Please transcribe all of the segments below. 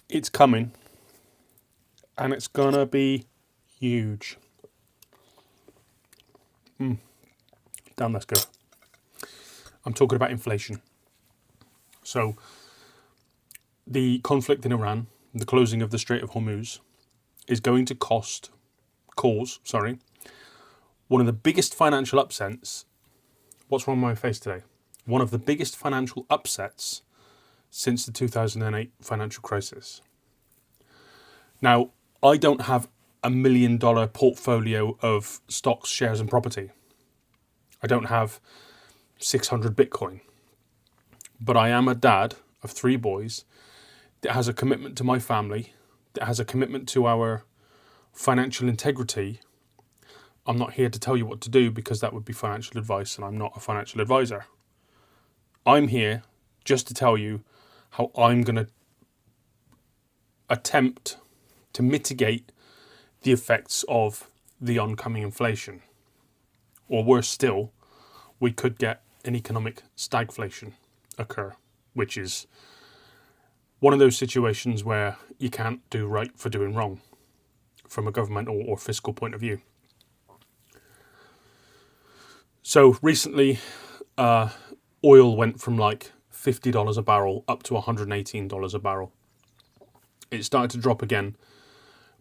It's coming, and it's gonna be huge. Damn, that's good. I'm talking about inflation. So, the conflict in Iran, the closing of the Strait of Hormuz, is going to cause one of the biggest financial upsets. What's wrong with my face today? One of the biggest financial upsets since the 2008 financial crisis. Now, I don't have $1 million portfolio of stocks, shares, and property. I don't have 600 Bitcoin. But I am a dad of 3 boys that has a commitment to my family, that has a commitment to our financial integrity. I'm not here to tell you what to do because that would be financial advice, and I'm not a financial advisor. I'm here just to tell you how I'm going to attempt to mitigate the effects of the oncoming inflation. Or worse still, we could get an economic stagflation occur, which is one of those situations where you can't do right for doing wrong from a governmental or fiscal point of view. So recently, oil went from like $50 a barrel up to $118 a barrel. It started to drop again,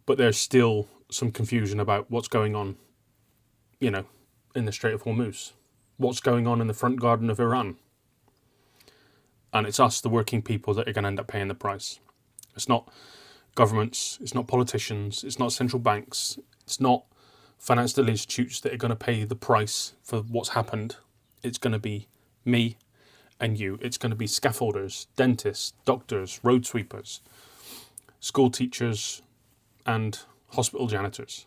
but there's still some confusion about what's going on, in the Strait of Hormuz. What's going on in the front garden of Iran. And it's us, the working people, that are going to end up paying the price. It's not governments, it's not politicians, it's not central banks, it's not financial institutes that are going to pay the price for what's happened. It's going to be me and you. It's going to be scaffolders, dentists, doctors, road sweepers, school teachers, and hospital janitors.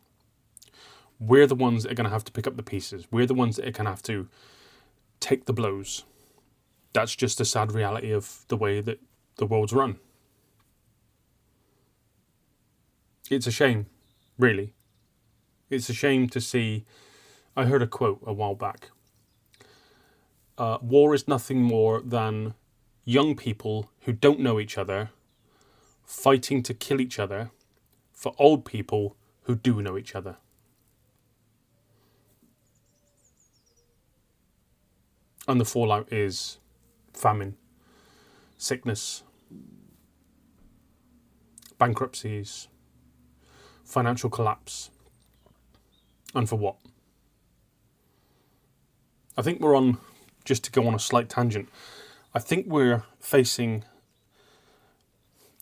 We're the ones that are going to have to pick up the pieces. We're the ones that are going to have to take the blows. That's just a sad reality of the way that the world's run. It's a shame, really. It's a shame to see. I heard a quote a while back. War is nothing more than young people who don't know each other fighting to kill each other for old people who do know each other. And the fallout is famine, sickness, bankruptcies, financial collapse. And for what? I think we're on, just to go on a slight tangent, I think we're facing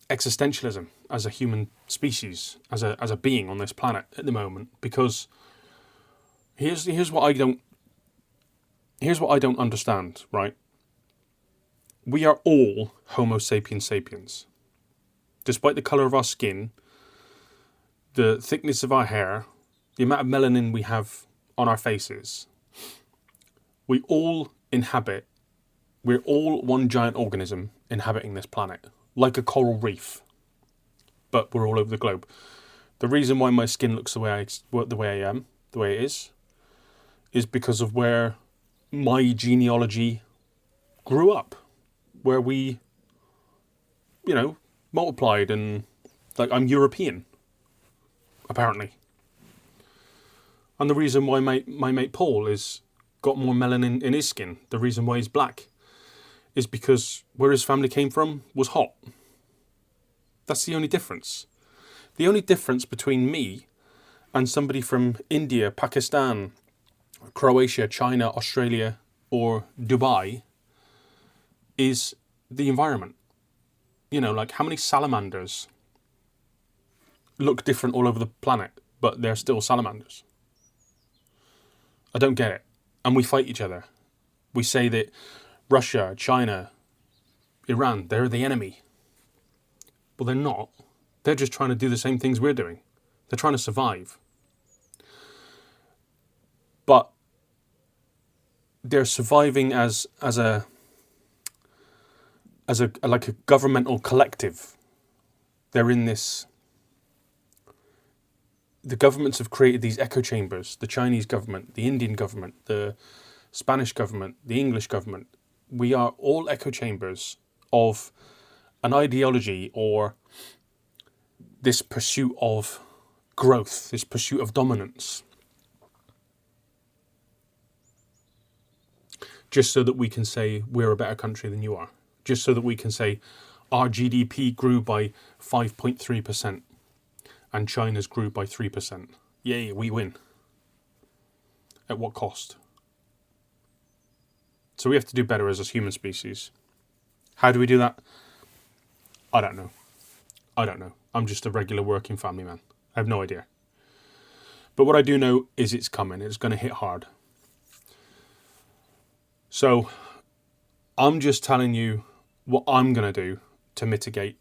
existentialism as a human species, as a being on this planet at the moment, because here's what I don't understand, right? We are all Homo sapiens sapiens. Despite the colour of our skin, the thickness of our hair, the amount of melanin we have on our faces, we're all one giant organism inhabiting this planet, like a coral reef, but we're all over the globe. The reason why my skin looks the way it is because of where my genealogy grew up, where we, multiplied, and I'm European, apparently. And the reason why my mate Paul is got more melanin in his skin, the reason why he's black, is because where his family came from was hot. That's the only difference. The only difference between me and somebody from India, Pakistan, Croatia, China, Australia, or Dubai is the environment. How many salamanders look different all over the planet, but they're still salamanders? I don't get it. And we fight each other. We say that Russia, China, Iran, they're the enemy. Well, they're not. They're just trying to do the same things we're doing. They're trying to survive. But they're surviving as a governmental collective. They're in this. The governments have created these echo chambers. The Chinese government, the Indian government, the Spanish government, the English government. We are all echo chambers of an ideology or this pursuit of growth, this pursuit of dominance, just so that we can say we're a better country than you are, just so that we can say our GDP grew by 5.3% and China's grew by 3%. Yay, we win. At what cost? So we have to do better as a human species. How do we do that? I don't know. I'm just a regular working family man. I have no idea. But what I do know is it's coming. It's going to hit hard. So I'm just telling you what I'm going to do to mitigate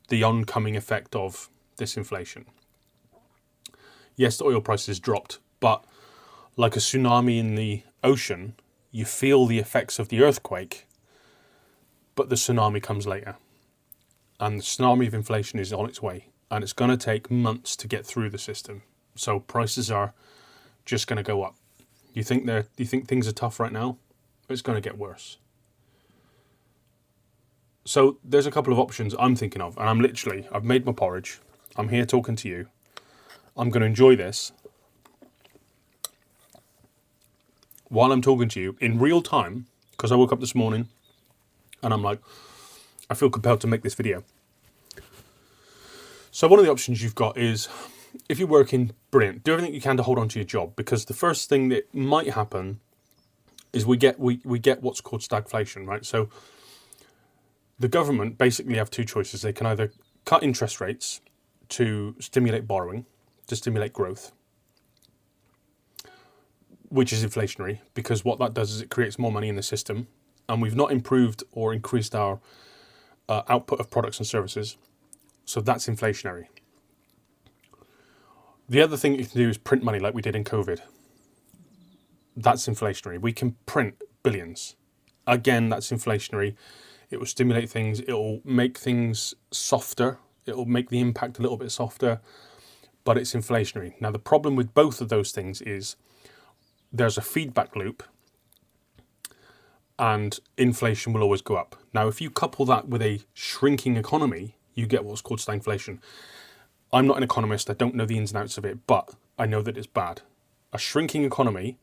the oncoming effect of this inflation. Yes, the oil prices dropped, but like a tsunami in the ocean, you feel the effects of the earthquake, but the tsunami comes later. And the tsunami of inflation is on its way, and it's going to take months to get through the system. So prices are just going to go up. You think things are tough right now? It's going to get worse. So there's a couple of options I'm thinking of, and I've made my porridge. I'm here talking to you. I'm going to enjoy this while I'm talking to you in real time, because I woke up this morning and I'm like, I feel compelled to make this video. So one of the options you've got is, if you're working, brilliant, do everything you can to hold on to your job, because the first thing that might happen is we get what's called stagflation, right? So the government basically have two choices. They can either cut interest rates to stimulate borrowing, to stimulate growth, which is inflationary, because what that does is it creates more money in the system, and we've not improved or increased our output of products and services, so that's inflationary. The other thing you can do is print money like we did in COVID. That's inflationary. We can print billions. Again, that's inflationary. It will stimulate things. It will make things softer. It will make the impact a little bit softer, but it's inflationary. Now, the problem with both of those things is there's a feedback loop, and inflation will always go up. Now, if you couple that with a shrinking economy, you get what's called stagflation. I'm not an economist. I don't know the ins and outs of it, but I know that it's bad. A shrinking economy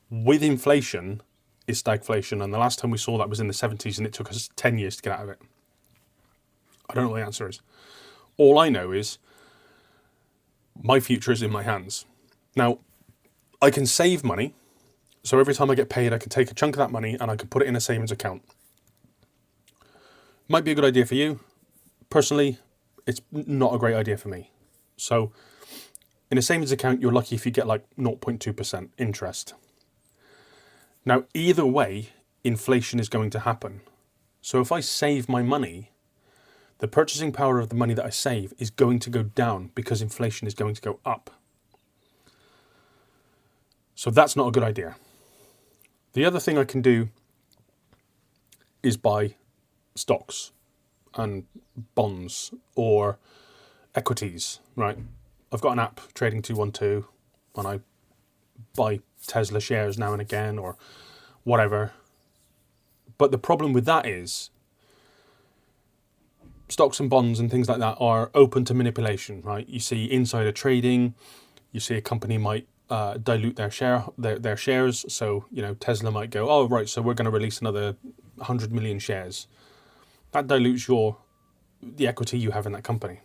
with inflation is stagflation, and the last time we saw that was in the 70s, and it took us 10 years to get out of it. I don't know what the answer is. All I know is my future is in my hands. Now, I can save money, so every time I get paid, I can take a chunk of that money and I can put it in a savings account. Might be a good idea for you. Personally, it's not a great idea for me. So in a savings account, you're lucky if you get like 0.2% interest. Now, either way, inflation is going to happen. So if I save my money, the purchasing power of the money that I save is going to go down because inflation is going to go up. So that's not a good idea. The other thing I can do is buy stocks and bonds or equities, right? I've got an app, Trading 212, and I buy Tesla shares now and again or whatever. But the problem with that is stocks and bonds and things like that are open to manipulation, right? You see insider trading, you see a company might dilute their shares. So, Tesla might go, oh, right, so we're going to release another 100 million shares. That dilutes the equity you have in that company.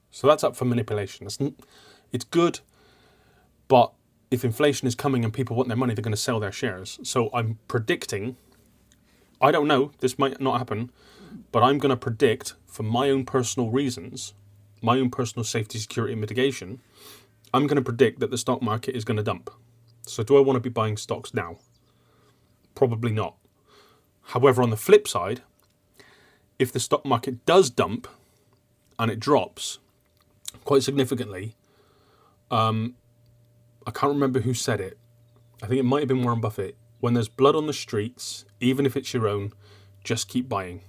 So that's up for manipulation. It's good, but if inflation is coming and people want their money, they're going to sell their shares. So I'm predicting, I don't know, this might not happen, but I'm going to predict, for my own personal reasons, my own personal safety, security, and mitigation, I'm going to predict that the stock market is going to dump. So do I want to be buying stocks now? Probably not. However, on the flip side, if the stock market does dump and it drops quite significantly, I can't remember who said it. I think it might have been Warren Buffett. When there's blood on the streets, even if it's your own, just keep buying.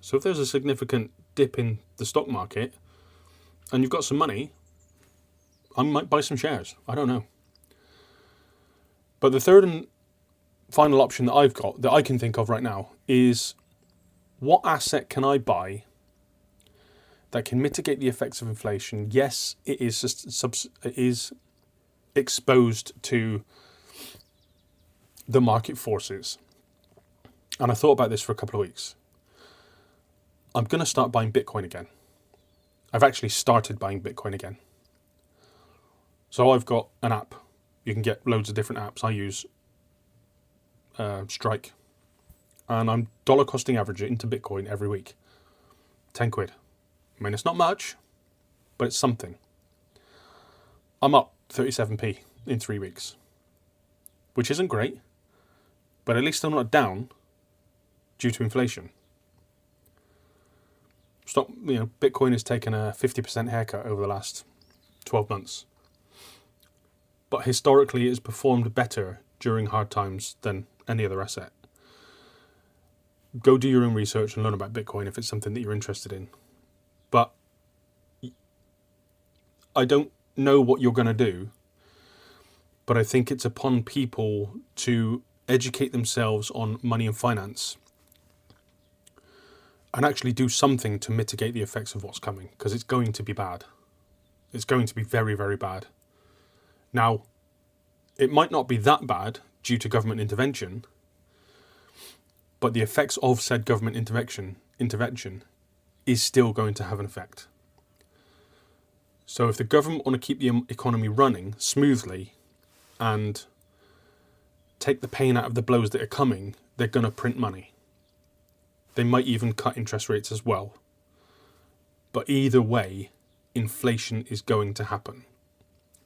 So if there's a significant dip in the stock market and you've got some money, I might buy some shares. I don't know. But the third and final option that I've got, that I can think of right now, is what asset can I buy that can mitigate the effects of inflation. Yes, it is exposed to the market forces. And I thought about this for a couple of weeks. I'm going to start buying Bitcoin again. I've actually started buying Bitcoin again. So I've got an app. You can get loads of different apps. I use Strike. And I'm dollar costing average it into Bitcoin every week. 10 quid. I mean, it's not much, but it's something. I'm up 37p in 3 weeks, which isn't great, but at least I'm not down due to inflation. Bitcoin has taken a 50% haircut over the last 12 months. But historically, it has performed better during hard times than any other asset. Go do your own research and learn about Bitcoin if it's something that you're interested in. But I don't know what you're going to do, but I think it's upon people to educate themselves on money and finance and actually do something to mitigate the effects of what's coming, because it's going to be bad. It's going to be very, very bad. Now, it might not be that bad due to government intervention, but the effects of said government intervention is still going to have an effect. So if the government want to keep the economy running smoothly and take the pain out of the blows that are coming, they're going to print money. They might even cut interest rates as well. But either way, inflation is going to happen.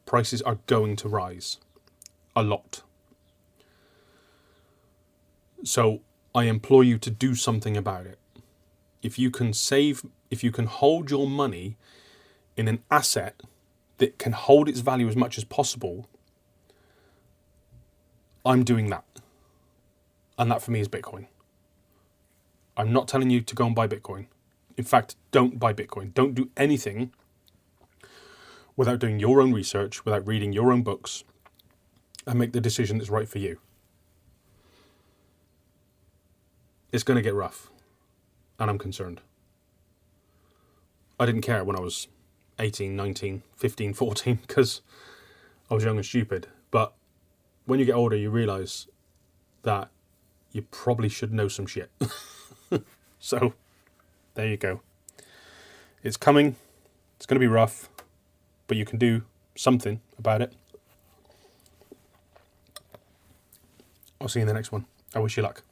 Prices are going to rise. A lot. So I implore you to do something about it. If you can hold your money in an asset that can hold its value as much as possible, I'm doing that. And that for me is Bitcoin. I'm not telling you to go and buy Bitcoin. In fact, don't buy Bitcoin. Don't do anything without doing your own research, without reading your own books, and make the decision that's right for you. It's going to get rough, and I'm concerned. I didn't care when I was 18, 19, 15, 14, because I was young and stupid. But when you get older, you realise that you probably should know some shit. So, there you go. It's coming. It's going to be rough, but you can do something about it. I'll see you in the next one. I wish you luck.